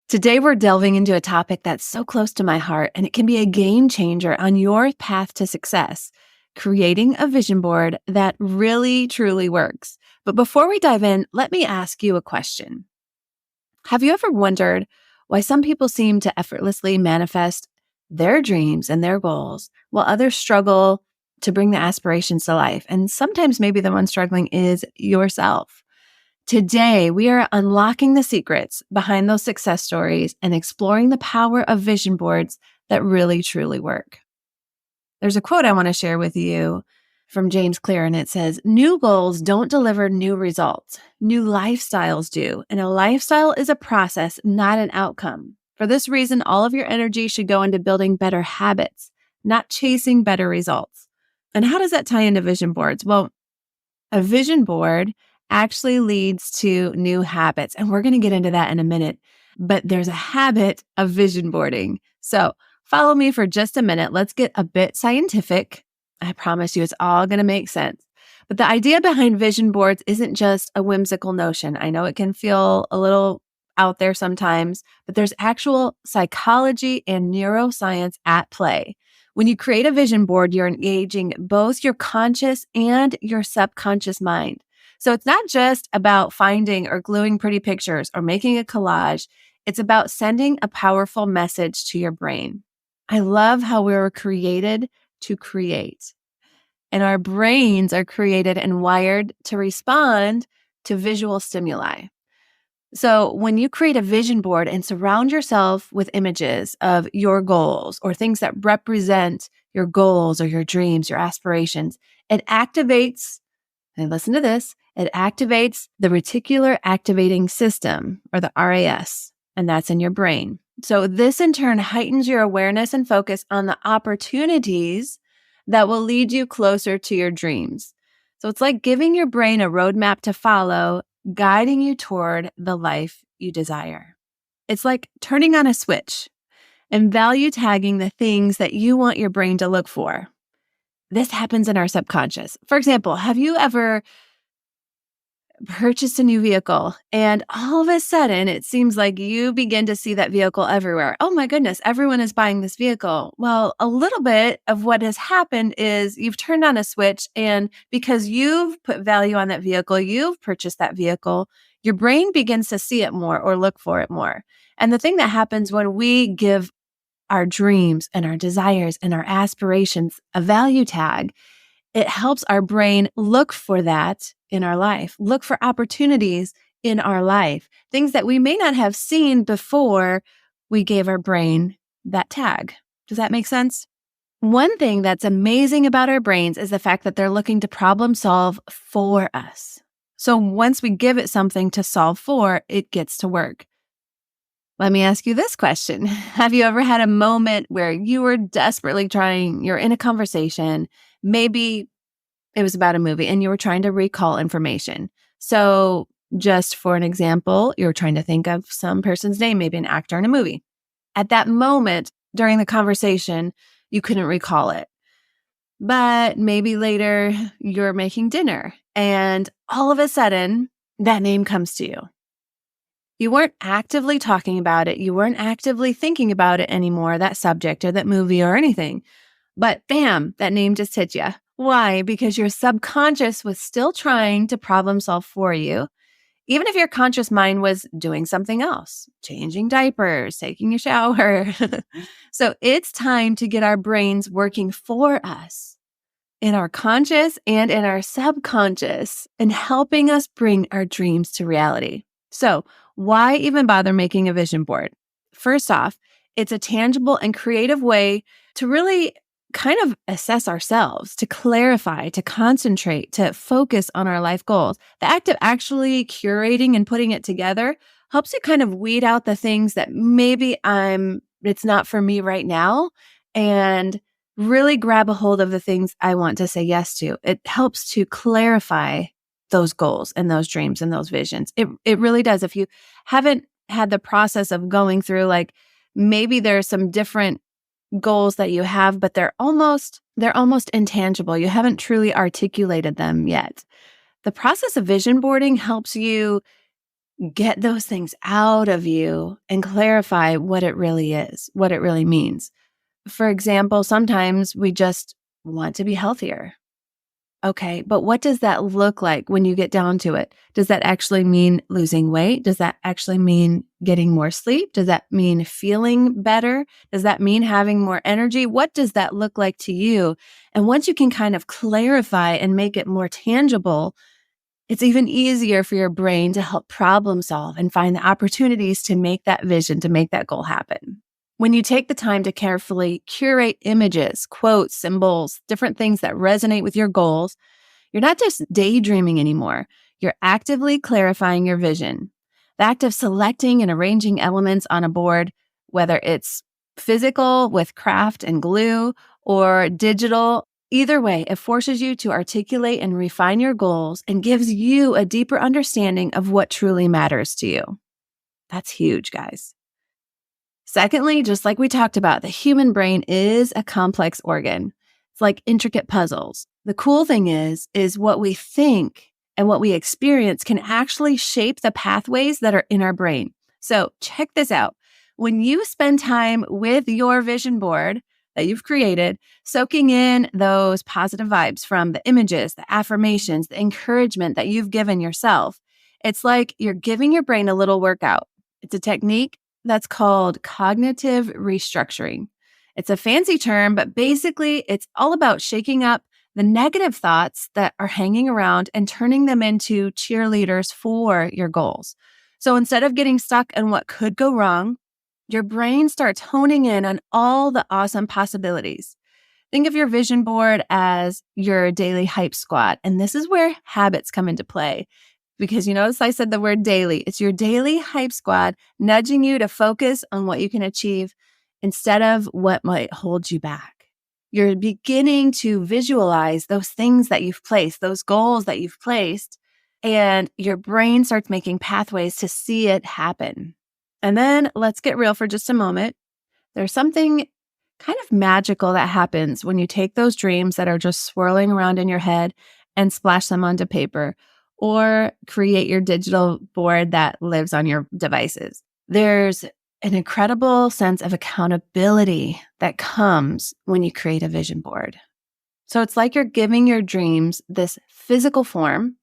Today, we're delving into a topic that's so close to my heart, and it can be a game changer on your path to success: creating a vision board that really, truly works. But before we dive in, let me ask you a question. Have you ever wondered why some people seem to effortlessly manifest their dreams and their goals while others struggle to bring the aspirations to life? And sometimes maybe the one struggling is yourself. Today, we are unlocking the secrets behind those success stories and exploring the power of vision boards that really, truly work. There's a quote I want to share with you from James Clear, and it says, "New goals don't deliver new results. New lifestyles do. And a lifestyle is a process, not an outcome. For this reason, all of your energy should go into building better habits, not chasing better results." And how does that tie into vision boards? Well, a vision board actually leads to new habits. And we're going to get into that in a minute. But there's a habit of vision boarding. So follow me for just a minute. Let's get a bit scientific. I promise you it's all going to make sense. But the idea behind vision boards isn't just a whimsical notion. I know it can feel a little out there sometimes, but there's actual psychology and neuroscience at play. When you create a vision board, you're engaging both your conscious and your subconscious mind. So it's not just about finding or gluing pretty pictures or making a collage. It's about sending a powerful message to your brain. I love how we were created to create, and our brains are created and wired to respond to visual stimuli. So when you create a vision board and surround yourself with images of your goals or things that represent your goals or your dreams, your aspirations, it activates, and listen to this, it activates the reticular activating system, or the RAS, and that's in your brain. So this in turn heightens your awareness and focus on the opportunities that will lead you closer to your dreams. So it's like giving your brain a roadmap to follow, guiding you toward the life you desire. It's like turning on a switch and value tagging the things that you want your brain to look for. This happens in our subconscious. For example, have you ever purchased a new vehicle and all of a sudden it seems like you begin to see that vehicle everywhere? Oh my goodness, everyone is buying this vehicle. Well, a little bit of what has happened is you've turned on a switch, and because you've put value on that vehicle, you've purchased that vehicle, your brain begins to see it more or look for it more. And the thing that happens when we give our dreams and our desires and our aspirations a value tag, it helps our brain look for that in our life, look for opportunities in our life, things that we may not have seen before we gave our brain that tag. Does that make sense? One thing that's amazing about our brains is the fact that they're looking to problem solve for us. So once we give it something to solve for, it gets to work. Let me ask you this question. Have you ever had a moment where you were desperately trying, you're in a conversation, maybe it was about a movie, and you were trying to recall information? So just for an example, you were trying to think of some person's name, maybe an actor in a movie. At that moment during the conversation, you couldn't recall it. But maybe later you're making dinner and all of a sudden that name comes to you. You weren't actively talking about it. You weren't actively thinking about it anymore, that subject or that movie or anything. But bam, that name just hit you. Why? Because your subconscious was still trying to problem solve for you, even if your conscious mind was doing something else, changing diapers, taking a shower. So it's time to get our brains working for us in our conscious and in our subconscious and helping us bring our dreams to reality. So why even bother making a vision board? First off, it's a tangible and creative way to really kind of assess ourselves, to clarify, to concentrate, to focus on our life goals. The act of actually curating and putting it together helps you kind of weed out the things that maybe it's not for me right now, and really grab a hold of the things I want to say yes to. It helps to clarify those goals and those dreams and those visions. It really does. If you haven't had the process of going through, like, maybe there's some different goals that you have, but they're almost intangible. You haven't truly articulated them yet. The process of vision boarding helps you Get those things out of you and clarify what it really is, what it really means. For example, sometimes we just want to be healthier. Okay, but what does that look like when you get down to it? Does that actually mean losing weight? Does that actually mean getting more sleep? Does that mean feeling better? Does that mean having more energy? What does that look like to you? And once you can kind of clarify and make it more tangible, it's even easier for your brain to help problem solve and find the opportunities to make that vision, to make that goal happen. When you take the time to carefully curate images, quotes, symbols, different things that resonate with your goals, you're not just daydreaming anymore. You're actively clarifying your vision. The act of selecting and arranging elements on a board, whether it's physical with craft and glue or digital, either way, it forces you to articulate and refine your goals and gives you a deeper understanding of what truly matters to you. That's huge, guys. Secondly, just like we talked about, the human brain is a complex organ. It's like intricate puzzles. The cool thing is what we think and what we experience can actually shape the pathways that are in our brain. So check this out. When you spend time with your vision board that you've created, soaking in those positive vibes from the images, the affirmations, the encouragement that you've given yourself, it's like you're giving your brain a little workout. It's a technique that's called cognitive restructuring. It's a fancy term, but basically it's all about shaking up the negative thoughts that are hanging around and turning them into cheerleaders for your goals. So instead of getting stuck in what could go wrong, your brain starts honing in on all the awesome possibilities. Think of your vision board as your daily hype squad. And this is where habits come into play. Because you notice I said the word daily. It's your daily hype squad nudging you to focus on what you can achieve instead of what might hold you back. You're beginning to visualize those things that you've placed, those goals that you've placed, and your brain starts making pathways to see it happen. And then let's get real for just a moment. There's something kind of magical that happens when you take those dreams that are just swirling around in your head and splash them onto paper or create your digital board that lives on your devices. There's an incredible sense of accountability that comes when you create a vision board. So it's like you're giving your dreams this physical form,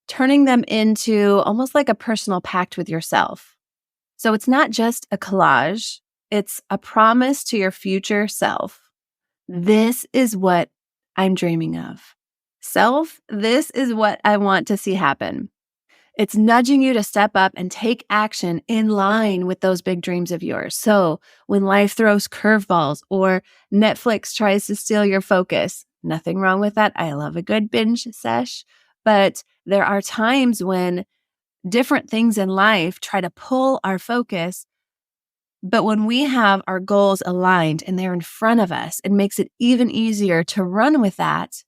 turning them into almost like a personal pact with yourself. So it's not just a collage, it's a promise to your future self. This is what I'm dreaming of. Self, this is what I want to see happen. It's nudging you to step up and take action in line with those big dreams of yours. So when life throws curveballs or Netflix tries to steal your focus, nothing wrong with that. I love a good binge sesh. But there are times when different things in life try to pull our focus. But when we have our goals aligned and they're in front of us, it makes it even easier to run with that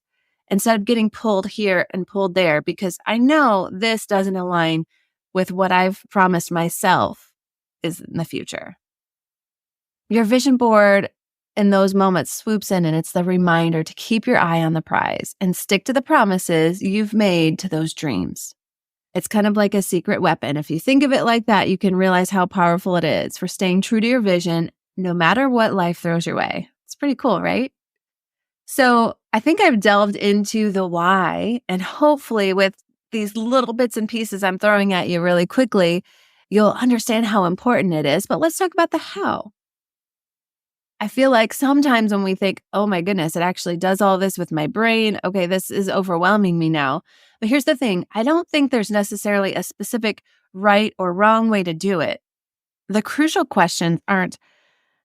instead of getting pulled here and pulled there, because I know this doesn't align with what I've promised myself is in the future. Your vision board in those moments swoops in and it's the reminder to keep your eye on the prize and stick to the promises you've made to those dreams. It's kind of like a secret weapon. If you think of it like that, you can realize how powerful it is for staying true to your vision, no matter what life throws your way. It's pretty cool, right? So I think I've delved into the why, and hopefully with these little bits and pieces I'm throwing at you really quickly, you'll understand how important it is. But let's talk about the how. I feel like sometimes when we think, oh my goodness, it actually does all this with my brain. Okay, this is overwhelming me now. But here's the thing. I don't think there's necessarily a specific right or wrong way to do it. The crucial questions aren't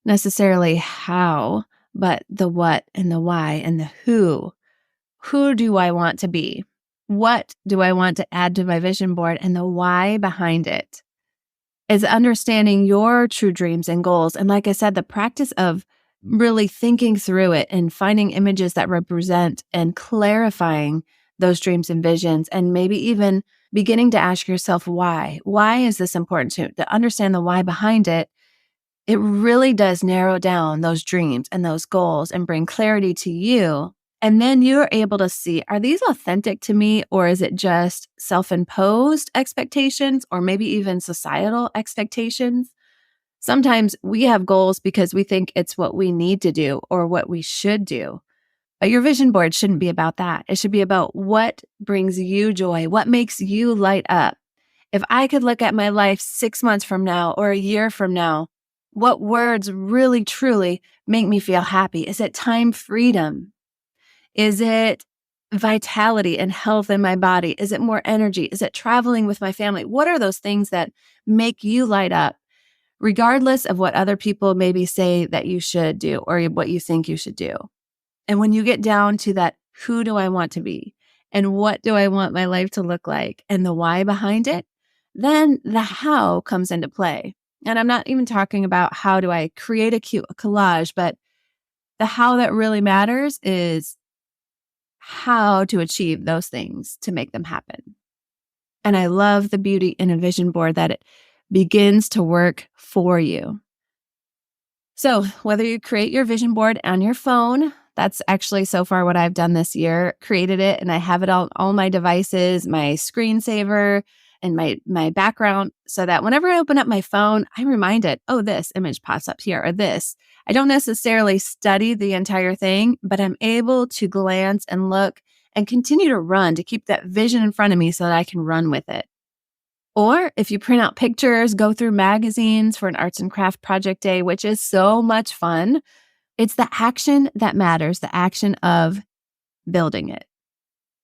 necessarily how, but the what and the why and the who. Who do I want to be? What do I want to add to my vision board? And the why behind it is understanding your true dreams and goals. And like I said, the practice of really thinking through it and finding images that represent and clarifying those dreams and visions, and maybe even beginning to ask yourself why. Why is this important to understand the why behind it? It really does narrow down those dreams and those goals and bring clarity to you And then you're able to see, are these authentic to me, or is it just self imposed expectations or maybe even societal expectations? Sometimes we have goals because we think it's what we need to do or what we should do. But your vision board shouldn't be about that. It should be about what brings you joy, what makes you light up. If I could look at my life 6 months from now or a year from now, what words really truly make me feel happy? Is it time freedom? Is it vitality and health in my body? Is it more energy? Is it traveling with my family? What are those things that make you light up, regardless of what other people maybe say that you should do or what you think you should do? And when you get down to that, who do I want to be? And what do I want my life to look like? And the why behind it, then the how comes into play. And I'm not even talking about how do I create a cute collage, but the how that really matters is how to achieve those things to make them happen. And I love the beauty in a vision board that it begins to work for you. So, whether you create your vision board on your phone, that's actually so far what I've done this year, created it and I have it on all my devices, my screensaver and my background so that whenever I open up my phone, I'm reminded, oh, this image pops up here or this. I don't necessarily study the entire thing, but I'm able to glance and look and continue to run to keep that vision in front of me so that I can run with it. Or if you print out pictures, go through magazines for an arts and craft project day, which is so much fun. It's the action that matters, the action of building it.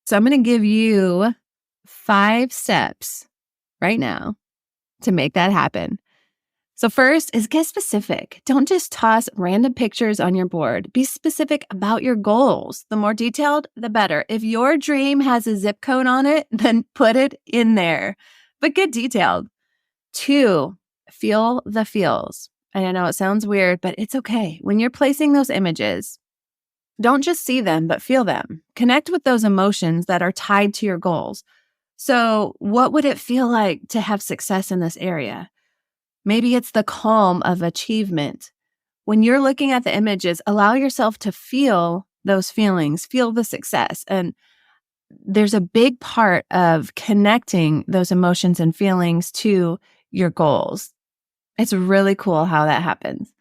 So I'm going to give you 5 steps right now to make that happen. So first is get specific. Don't just toss random pictures on your board. Be specific about your goals. The more detailed, the better. If your dream has a zip code on it, then put it in there, but get detailed. 2, feel the feels. And I know it sounds weird, but it's okay. When you're placing those images, don't just see them, but feel them. Connect with those emotions that are tied to your goals. So, what would it feel like to have success in this area? Maybe it's the calm of achievement. When you're looking at the images, allow yourself to feel those feelings, feel the success. And there's a big part of connecting those emotions and feelings to your goals. It's really cool how that happens.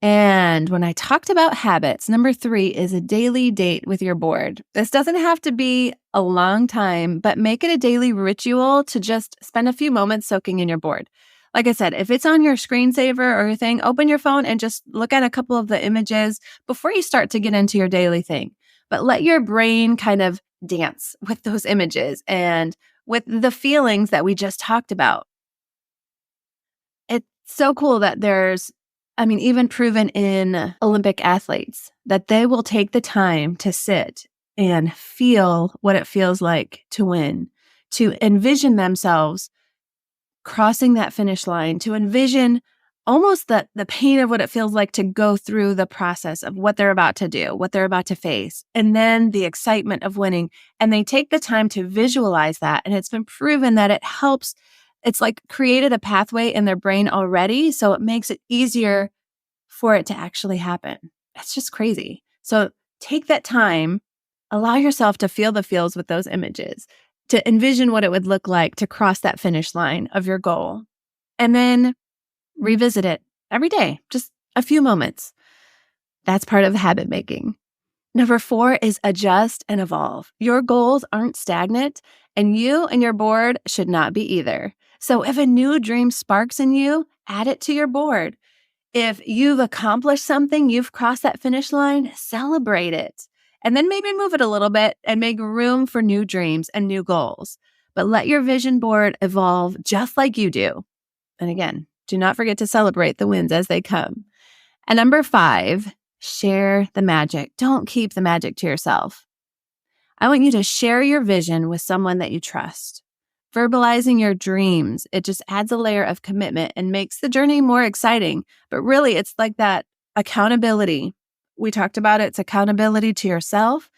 And when I talked about habits, number 3 is a daily date with your board. This doesn't have to be a long time, but make it a daily ritual to just spend a few moments soaking in your board. Like I said, if it's on your screensaver or your thing, open your phone and just look at a couple of the images before you start to get into your daily thing. But let your brain kind of dance with those images and with the feelings that we just talked about. It's so cool that even proven in Olympic athletes, that they will take the time to sit and feel what it feels like to win, to envision themselves crossing that finish line, to envision almost the pain of what it feels like to go through the process of what they're about to do, what they're about to face, and then the excitement of winning. And they take the time to visualize that. And it's been proven that it helps. It's like created a pathway in their brain already. So it makes it easier for it to actually happen. It's just crazy. So take that time, allow yourself to feel the feels with those images, to envision what it would look like to cross that finish line of your goal. And then revisit it every day, just a few moments. That's part of habit making. Number 4 is adjust and evolve. Your goals aren't stagnant, and you and your board should not be either. So if a new dream sparks in you, add it to your board. If you've accomplished something, you've crossed that finish line, celebrate it. And then maybe move it a little bit and make room for new dreams and new goals. But let your vision board evolve just like you do. And again, do not forget to celebrate the wins as they come. And number 5, share the magic. Don't keep the magic to yourself. I want you to share your vision with someone that you trust. Verbalizing your dreams, it just adds a layer of commitment and makes the journey more exciting. But really, it's like that accountability. We talked about it. It's accountability to yourself.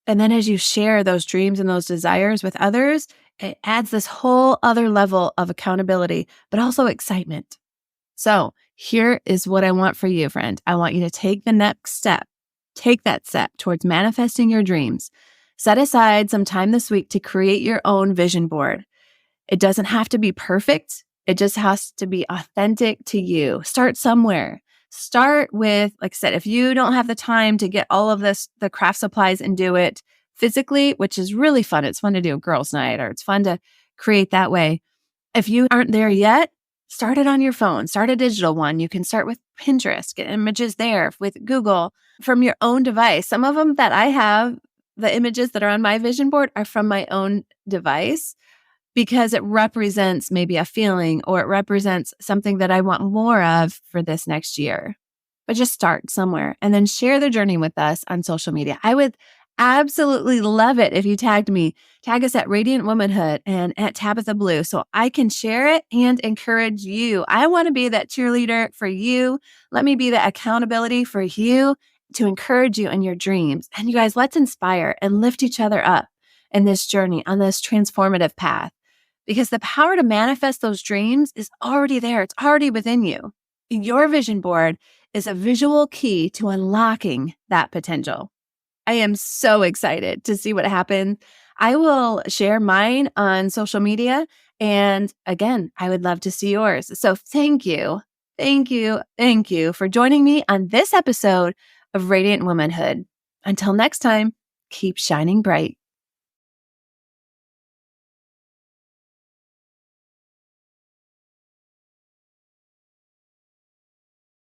And then as you share those dreams and those desires with others, it adds this whole other level of accountability, but also excitement. So here is what I want for you, friend. I want you to take the next step Take that step towards manifesting your dreams. Set aside some time this week to create your own vision board. It doesn't have to be perfect. It just has to be authentic to you. Start somewhere. Start with, like I said, if you don't have the time to get all of this, the craft supplies and do it physically, which is really fun. It's fun to do a girls' night or it's fun to create that way. If you aren't there yet, start it on your phone. Start a digital one. You can start with Pinterest, get images there with Google from your own device. Some of them that I have, the images that are on my vision board are from my own device because it represents maybe a feeling or it represents something that I want more of for this next year. But just start somewhere and then share the journey with us on social media. I would absolutely love it if you tagged me. Tag us at Radiant Womanhood and at Tabitha Blue so I can share it and encourage you. I want to be that cheerleader for you. Let me be the accountability for you to encourage you in your dreams. And you guys, let's inspire and lift each other up in this journey on this transformative path because the power to manifest those dreams is already there. It's already within you. Your vision board is a visual key to unlocking that potential. I am so excited to see what happens. I will share mine on social media. And again, I would love to see yours. So thank you. Thank you. Thank you for joining me on this episode of Radiant Womanhood. Until next time, keep shining bright.